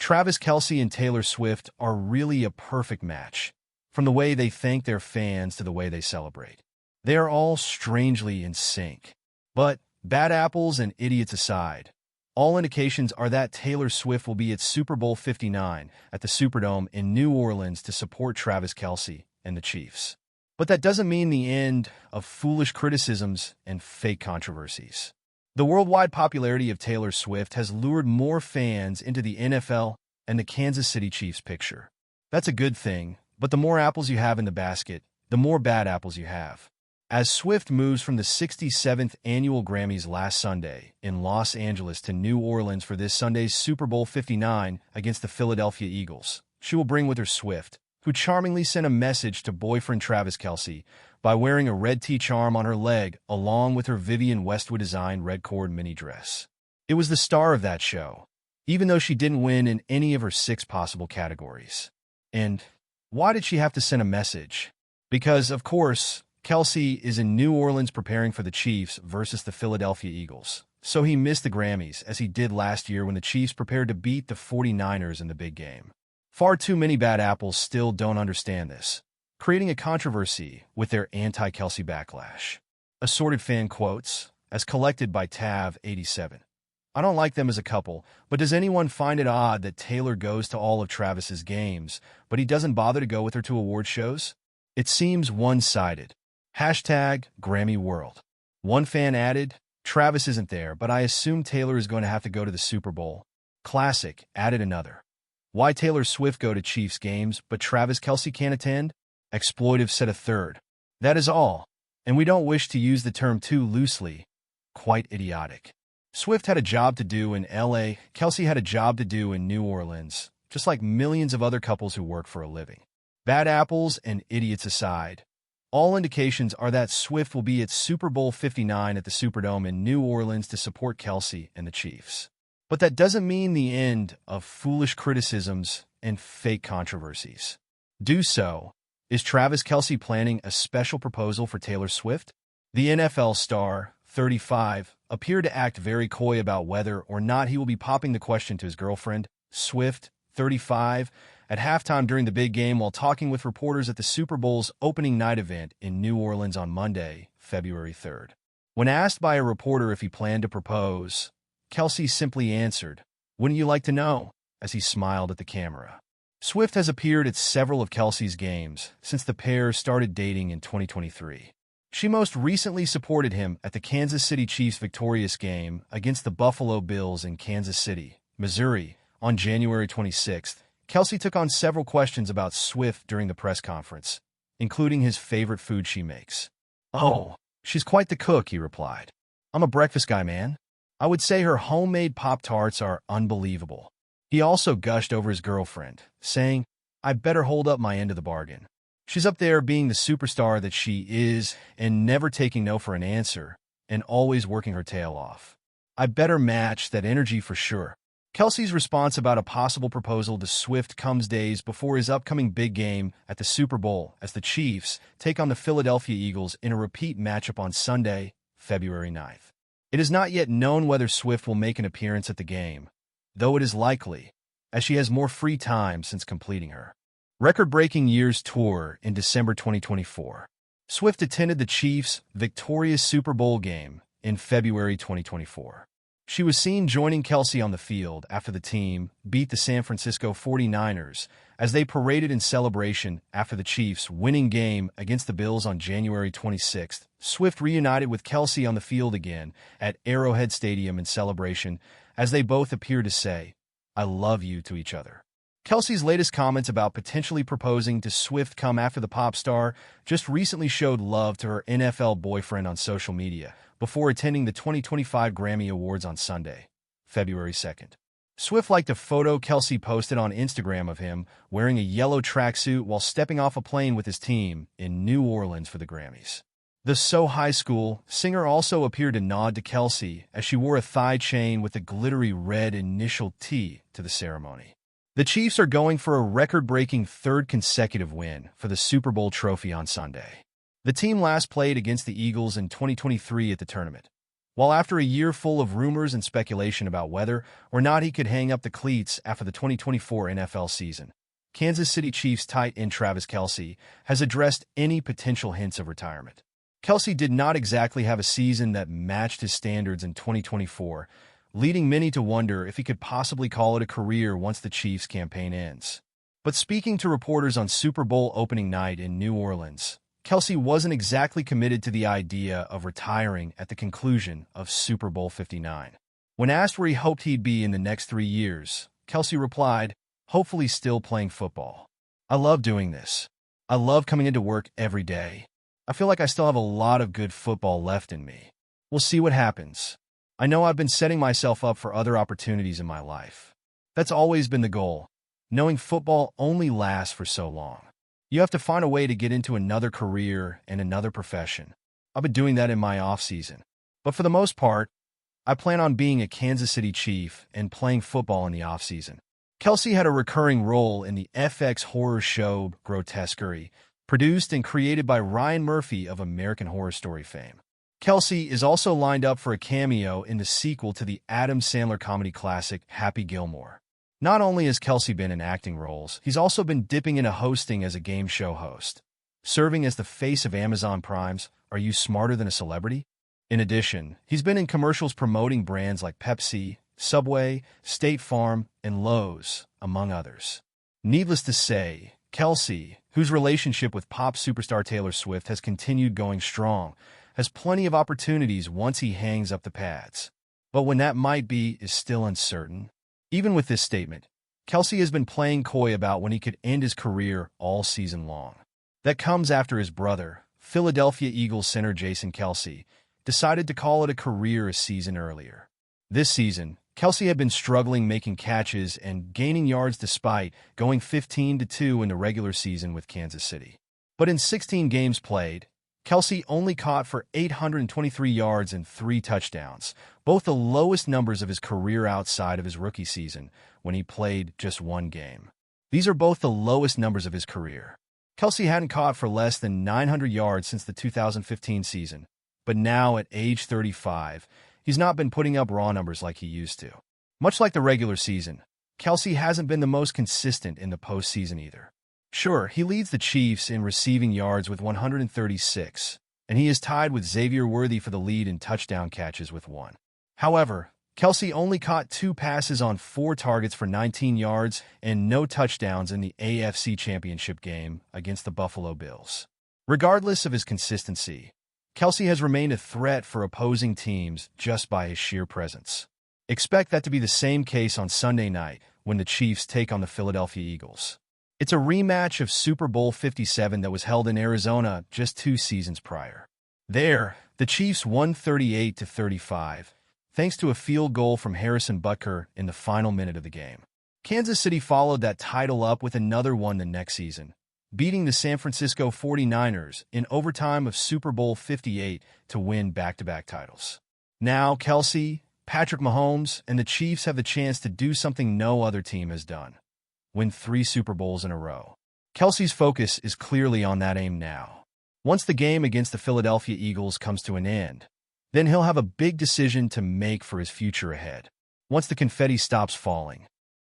Travis Kelce and Taylor Swift are really a perfect match, from the way they thank their fans to the way they celebrate. They are all strangely in sync. But bad apples and idiots aside, all indications are that Taylor Swift will be at Super Bowl 59 at the Superdome in New Orleans to support Travis Kelce and the Chiefs. But that doesn't mean the end of foolish criticisms and fake controversies. The worldwide popularity of Taylor Swift has lured more fans into the NFL and the Kansas City Chiefs picture. That's a good thing, but the more apples you have in the basket, the more bad apples you have. As Swift moves from the 67th annual Grammys last Sunday in Los Angeles to New Orleans for this Sunday's Super Bowl 59 against the Philadelphia Eagles, she will bring with her Swift, who charmingly sent a message to boyfriend Travis Kelce by wearing a red T-charm on her leg along with her Vivienne Westwood-designed red cord mini dress. It was the star of that show, even though she didn't win in any of her 6 possible categories. And why did she have to send a message? Because, of course, Kelce is in New Orleans preparing for the Chiefs versus the Philadelphia Eagles, so he missed the Grammys as he did last year when the Chiefs prepared to beat the 49ers in the big game. Far too many bad apples still don't understand this, creating a controversy with their anti-Kelce backlash. Assorted fan quotes, as collected by Tav87. I don't like them as a couple, but does anyone find it odd that Taylor goes to all of Travis's games, but he doesn't bother to go with her to award shows? It seems one-sided. Hashtag Grammy World. One fan added, Travis isn't there, but I assume Taylor is going to have to go to the Super Bowl. Classic, added another. Why Taylor Swift go to Chiefs games, but Travis Kelce can't attend? Exploitive said a third. That is all, and we don't wish to use the term too loosely. Quite idiotic. Swift had a job to do in L.A., Kelce had a job to do in New Orleans, just like millions of other couples who work for a living. Bad apples and idiots aside, all indications are that Swift will be at Super Bowl 59 at the Superdome in New Orleans to support Kelce and the Chiefs. But that doesn't mean the end of foolish criticisms and fake controversies. Do so. Is Travis Kelce planning a special proposal for Taylor Swift? The NFL star, 35, appeared to act very coy about whether or not he will be popping the question to his girlfriend, Swift, 35, at halftime during the big game while talking with reporters at the Super Bowl's opening night event in New Orleans on Monday, February 3rd. When asked by a reporter if he planned to propose, Kelce simply answered, "Wouldn't you like to know?" as he smiled at the camera. Swift has appeared at several of Kelce's games since the pair started dating in 2023. She most recently supported him at the Kansas City Chiefs' victorious game against the Buffalo Bills in Kansas City, Missouri, on January 26th. Kelce took on several questions about Swift during the press conference, including his favorite food she makes. "Oh, she's quite the cook," he replied. "I'm a breakfast guy, man. I would say her homemade Pop-Tarts are unbelievable." He also gushed over his girlfriend, saying, "I better hold up my end of the bargain. She's up there being the superstar that she is and never taking no for an answer and always working her tail off. I better match that energy for sure." Kelce's response about a possible proposal to Swift comes days before his upcoming big game at the Super Bowl as the Chiefs take on the Philadelphia Eagles in a repeat matchup on Sunday, February 9th. It is not yet known whether Swift will make an appearance at the game, though it is likely, as she has more free time since completing her record-breaking Years Tour in December 2024. Swift attended the Chiefs' victorious Super Bowl game in February 2024. She was seen joining Kelce on the field after the team beat the San Francisco 49ers as they paraded in celebration after the Chiefs' winning game against the Bills on January 26th. Swift reunited with Kelce on the field again at Arrowhead Stadium in celebration as they both appeared to say, "I love you" to each other. Kelce's latest comments about potentially proposing to Swift come after the pop star just recently showed love to her NFL boyfriend on social media before attending the 2025 Grammy Awards on Sunday, February 2nd. Swift liked a photo Kelce posted on Instagram of him wearing a yellow tracksuit while stepping off a plane with his team in New Orleans for the Grammys. The So High School singer also appeared to nod to Kelce as she wore a thigh chain with a glittery red initial T to the ceremony. The Chiefs are going for a record-breaking third consecutive win for the Super Bowl trophy on Sunday. The team last played against the Eagles in 2023 at the tournament, While after a year full of rumors and speculation about whether or not he could hang up the cleats after the 2024 NFL season, Kansas City Chiefs tight end Travis Kelce has addressed any potential hints of retirement. Kelce did not exactly have a season that matched his standards in 2024, leading many to wonder if he could possibly call it a career once the Chiefs' campaign ends. But speaking to reporters on Super Bowl opening night in New Orleans, Kelce wasn't exactly committed to the idea of retiring at the conclusion of Super Bowl 59. When asked where he hoped he'd be in the next 3 years, Kelce replied, "Hopefully still playing football. I love doing this. I love coming into work every day. I feel like I still have a lot of good football left in me. We'll see what happens. I know I've been setting myself up for other opportunities in my life. That's always been the goal, knowing football only lasts for so long. You have to find a way to get into another career and another profession. I've been doing that in my off-season. But for the most part, I plan on being a Kansas City Chief and playing football in the off-season." Kelce had a recurring role in the FX horror show Grotesquerie, produced and created by Ryan Murphy of American Horror Story fame. Kelce is also lined up for a cameo in the sequel to the Adam Sandler comedy classic Happy Gilmore. Not only has Kelce been in acting roles, he's also been dipping into hosting as a game show host, serving as the face of Amazon Prime's Are You Smarter Than a Celebrity? In addition, he's been in commercials promoting brands like Pepsi, Subway, State Farm, and Lowe's, among others. Needless to say, Kelce, whose relationship with pop superstar Taylor Swift has continued going strong, has plenty of opportunities once he hangs up the pads. But when that might be is still uncertain. Even with this statement, Kelce has been playing coy about when he could end his career all season long. That comes after his brother, Philadelphia Eagles center Jason Kelce, decided to call it a career a season earlier. This season, Kelce had been struggling making catches and gaining yards despite going 15-2 in the regular season with Kansas City. But in 16 games played, Kelce only caught for 823 yards and 3 touchdowns, both the lowest numbers of his career outside of his rookie season, when he played just 1 game. These are both the lowest numbers of his career. Kelce hadn't caught for less than 900 yards since the 2015 season, but now at age 35, he's not been putting up raw numbers like he used to. Much like the regular season, Kelce hasn't been the most consistent in the postseason either. Sure, he leads the Chiefs in receiving yards with 136, and he is tied with Xavier Worthy for the lead in touchdown catches with 1. However, Kelce only caught 2 passes on 4 targets for 19 yards and no touchdowns in the AFC Championship game against the Buffalo Bills. Regardless of his consistency, Kelce has remained a threat for opposing teams just by his sheer presence. Expect that to be the same case on Sunday night when the Chiefs take on the Philadelphia Eagles. It's a rematch of Super Bowl 57 that was held in Arizona just 2 seasons prior. There, the Chiefs won 38-35, thanks to a field goal from Harrison Butker in the final minute of the game. Kansas City followed that title up with another one the next season, beating the San Francisco 49ers in overtime of Super Bowl 58 to win back-to-back titles. Now, Kelce, Patrick Mahomes, and the Chiefs have the chance to do something no other team has done: win 3 Super Bowls in a row. Kelce's focus is clearly on that aim now. Once the game against the Philadelphia Eagles comes to an end, then he'll have a big decision to make for his future ahead. Once the confetti stops falling,